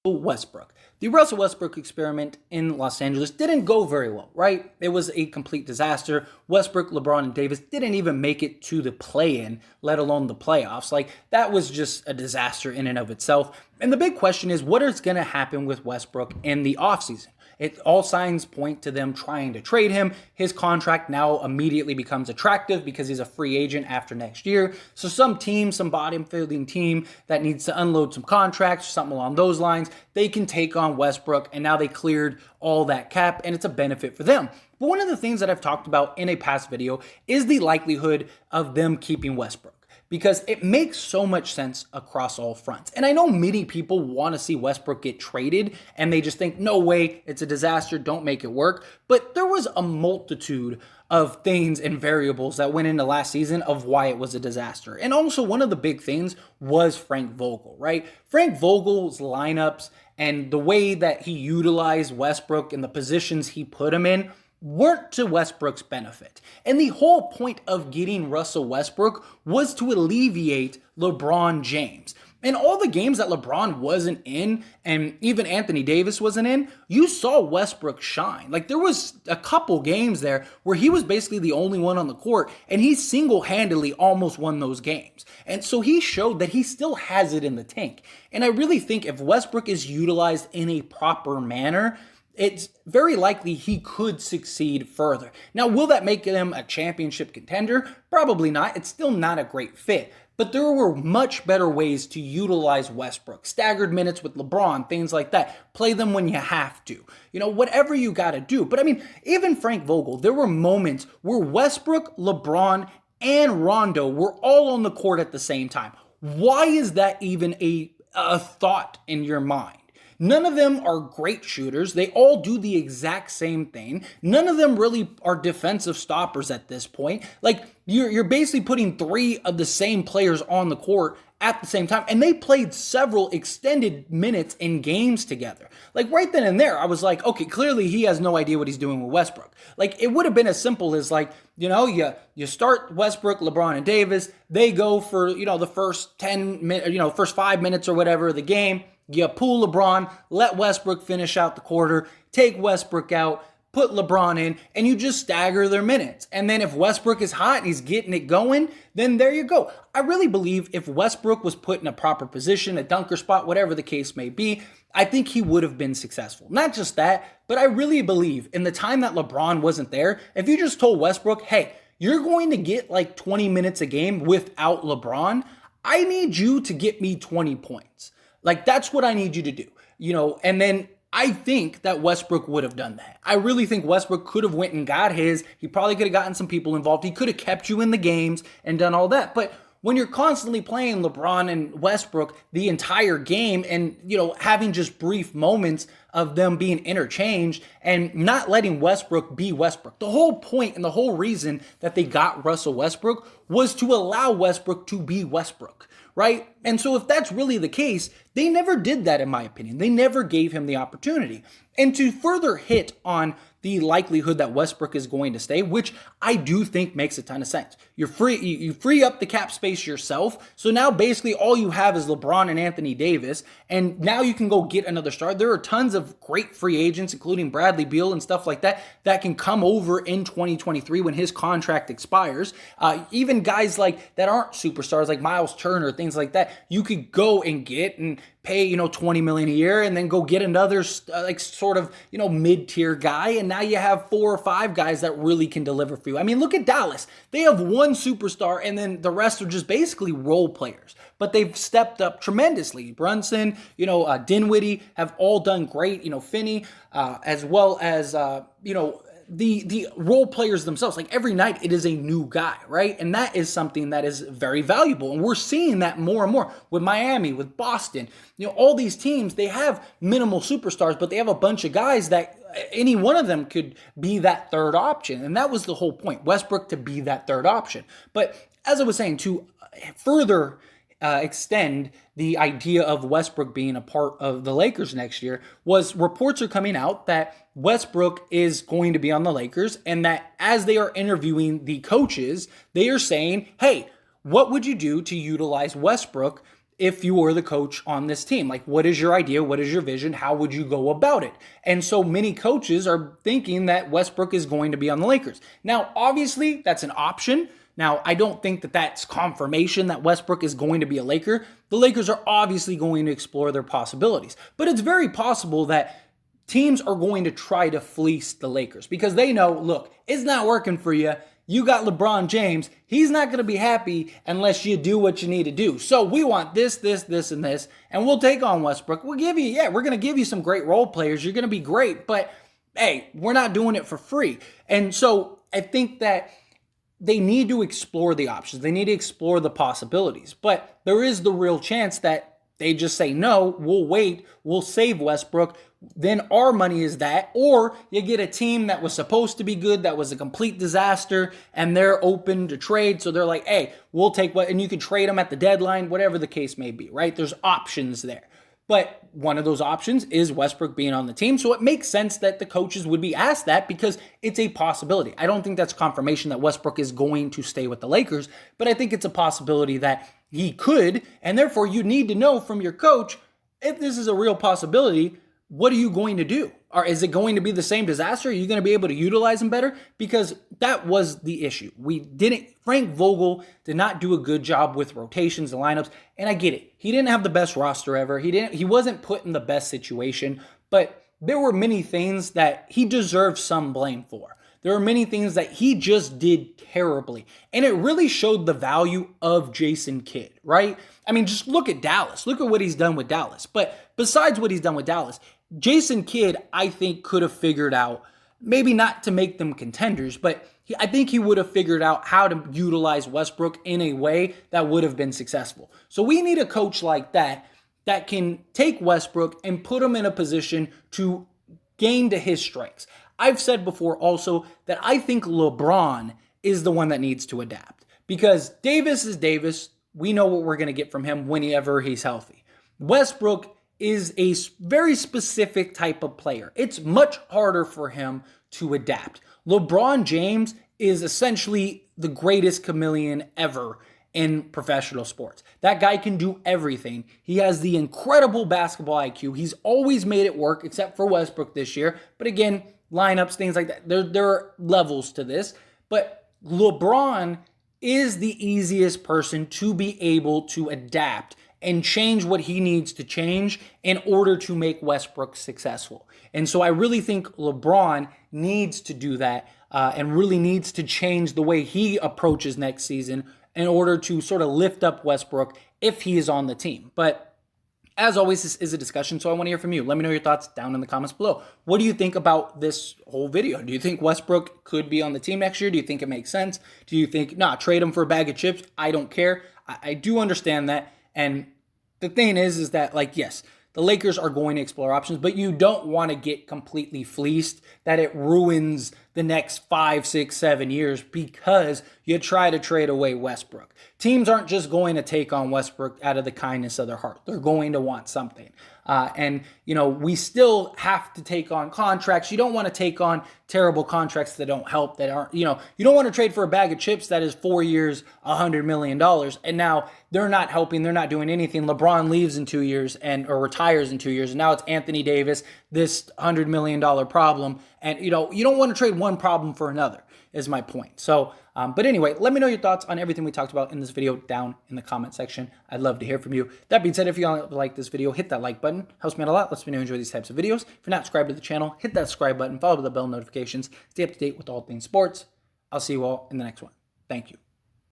Westbrook. The Russell Westbrook experiment in Los Angeles didn't go very well, right? It was a complete disaster. Westbrook, LeBron, and Davis didn't even make it to the play-in, let alone the playoffs. Like, that was just a disaster in and of itself. And the big question is, what is going to happen with Westbrook in the offseason? All signs point to them trying to trade him. His contract now immediately becomes attractive because he's a free agent after next year. So some team, some bottom-feeding team that needs to unload some contracts, something along those lines, they can take on Westbrook, and now they cleared all that cap, and it's a benefit for them. But one of the things that I've talked about in a past video is the likelihood of them keeping Westbrook, because it makes so much sense across all fronts. And I know many people want to see Westbrook get traded, and they just think, no way, it's a disaster, don't make it work. But there was a multitude of things and variables that went into last season of why it was a disaster. And also one of the big things was Frank Vogel, right? Frank Vogel's lineups and the way that he utilized Westbrook and the positions he put him in weren't to Westbrook's benefit. And the whole point of getting Russell Westbrook was to alleviate LeBron James. In all the games that LeBron wasn't in, and even Anthony Davis wasn't in, you saw Westbrook shine. Like, there was a couple games there where he was basically the only one on the court, and he single-handedly almost won those games. And so he showed that he still has it in the tank. And I really think if Westbrook is utilized in a proper manner, it's very likely he could succeed further. Now, will that make him a championship contender? Probably not. It's still not a great fit. But there were much better ways to utilize Westbrook. Staggered minutes with LeBron, things like that. Play them when you have to. You know, whatever you got to do. But I mean, even Frank Vogel, there were moments where Westbrook, LeBron, and Rondo were all on the court at the same time. Why is that even a thought in your mind? None of them are great shooters. They all do the exact same thing. None of them really are defensive stoppers at this point. Like, you're basically putting three of the same players on the court at the same time, and they played several extended minutes in games together. Like, right then and there, I was like, okay, clearly he has no idea what he's doing with Westbrook. Like, it would have been as simple as, like, you start Westbrook, LeBron, and Davis. They go for, the first 10 minutes, first 5 minutes or whatever of the game. You pull LeBron, let Westbrook finish out the quarter, take Westbrook out, put LeBron in, and you just stagger their minutes. And then if Westbrook is hot and he's getting it going, then there you go. I really believe if Westbrook was put in a proper position, a dunker spot, whatever the case may be, I think he would have been successful. Not just that, but I really believe in the time that LeBron wasn't there, if you just told Westbrook, hey, you're going to get like 20 minutes a game without LeBron, I need you to get me 20 points. Like, that's what I need you to do, and then I think that Westbrook would have done that. I really think Westbrook could have went and got his. He probably could have gotten some people involved. He could have kept you in the games and done all that. But when you're constantly playing LeBron and Westbrook the entire game and, having just brief moments of them being interchanged and not letting Westbrook be Westbrook. The whole point and the whole reason that they got Russell Westbrook was to allow Westbrook to be Westbrook, right? And so if that's really the case, they never did that, in my opinion. They never gave him the opportunity. And to further hit on the likelihood that Westbrook is going to stay, which I do think makes a ton of sense. You free up the cap space yourself. So now basically all you have is LeBron and Anthony Davis, and now you can go get another star. There are tons of great free agents, including Bradley Beal and stuff like that, that can come over in 2023 when his contract expires. Even guys like that aren't superstars, like Miles Turner, things like that, you could go and get and pay, $20 million a year and then go get another mid-tier guy. And now you have 4 or 5 guys that really can deliver for you. I mean, look at Dallas. They have one superstar and then the rest are just basically role players. But they've stepped up tremendously. Brunson, Dinwiddie have all done great. Finney, as well as, the role players themselves. Like, every night it is a new guy, right? And that is something that is very valuable. And we're seeing that more and more with Miami, with Boston. All these teams, they have minimal superstars, but they have a bunch of guys that any one of them could be that third option. And that was the whole point, Westbrook to be that third option. But as I was saying, to further extend the idea of Westbrook being a part of the Lakers next year, was reports are coming out that Westbrook is going to be on the Lakers, and that as they are interviewing the coaches, they are saying, hey, what would you do to utilize Westbrook if you were the coach on this team? Like, what is your idea? What is your vision? How would you go about it? And so many coaches are thinking that Westbrook is going to be on the Lakers. Now, obviously, that's an option. Now, I don't think that that's confirmation that Westbrook is going to be a Laker. The Lakers are obviously going to explore their possibilities. But it's very possible that teams are going to try to fleece the Lakers because they know, look, it's not working for you. You got LeBron James. He's not going to be happy unless you do what you need to do. So we want this, this, this, and this, and we'll take on Westbrook. We'll give you, we're going to give you some great role players. You're going to be great, but hey, we're not doing it for free. And so I think that they need to explore the options. They need to explore the possibilities. But there is the real chance that they just say, no, we'll wait, we'll save Westbrook, then our money is that. Or you get a team that was supposed to be good, that was a complete disaster, and they're open to trade. So they're like, hey, we'll take what, and you can trade them at the deadline, whatever the case may be, right? There's options there. But one of those options is Westbrook being on the team. So it makes sense that the coaches would be asked that because it's a possibility. I don't think that's confirmation that Westbrook is going to stay with the Lakers, but I think it's a possibility that he could. And therefore, you need to know from your coach, if this is a real possibility, what are you going to do? Or is it going to be the same disaster? Are you going to be able to utilize him better? Because that was the issue. Frank Vogel did not do a good job with rotations and lineups. And I get it. He didn't have the best roster ever. He wasn't put in the best situation, but there were many things that he deserved some blame for. There are many things that he just did terribly. And it really showed the value of Jason Kidd, right? I mean, just look at Dallas. Look at what he's done with Dallas. But besides what he's done with Dallas, Jason Kidd, I think, could have figured out, maybe not to make them contenders, but I think he would have figured out how to utilize Westbrook in a way that would have been successful. So we need a coach like that can take Westbrook and put him in a position to gain to his strengths. I've said before also that I think LeBron is the one that needs to adapt because Davis is Davis. We know what we're going to get from him whenever he's healthy. Westbrook is a very specific type of player. It's much harder for him to adapt. LeBron James is essentially the greatest chameleon ever in professional sports. That guy can do everything. He has the incredible basketball IQ. He's always made it work, except for Westbrook this year. But again, lineups, things like that. There are levels to this. But LeBron is the easiest person to be able to adapt and change what he needs to change in order to make Westbrook successful. And so I really think LeBron needs to do that and really needs to change the way he approaches next season in order to sort of lift up Westbrook if he is on the team. But as always, this is a discussion, so I want to hear from you. Let me know your thoughts down in the comments below. What do you think about this whole video? Do you think Westbrook could be on the team next year? Do you think it makes sense? Do you think, trade him for a bag of chips? I don't care. I do understand that. And the thing is that, yes, the Lakers are going to explore options, but you don't want to get completely fleeced that it ruins the next 5, 6, 7 years because you try to trade away Westbrook. Teams aren't just going to take on Westbrook out of the kindness of their heart. They're going to want something. And we still have to take on contracts. You don't want to take on terrible contracts that don't help, that aren't, you don't want to trade for a bag of chips that is 4 years, $100 million. And now they're not helping. They're not doing anything. LeBron leaves in 2 years or retires in 2 years. And now it's Anthony Davis, this $100 million problem. And, you don't want to trade one problem for another is my point. So, but anyway, let me know your thoughts on everything we talked about in this video down in the comment section. I'd love to hear from you. That being said, if you like this video, hit that like button. Helps me out a lot. Lets me know you enjoy these types of videos. If you're not subscribed to the channel, hit that subscribe button. Follow the bell notifications. Stay up to date with all things sports. I'll see you all in the next one. Thank you.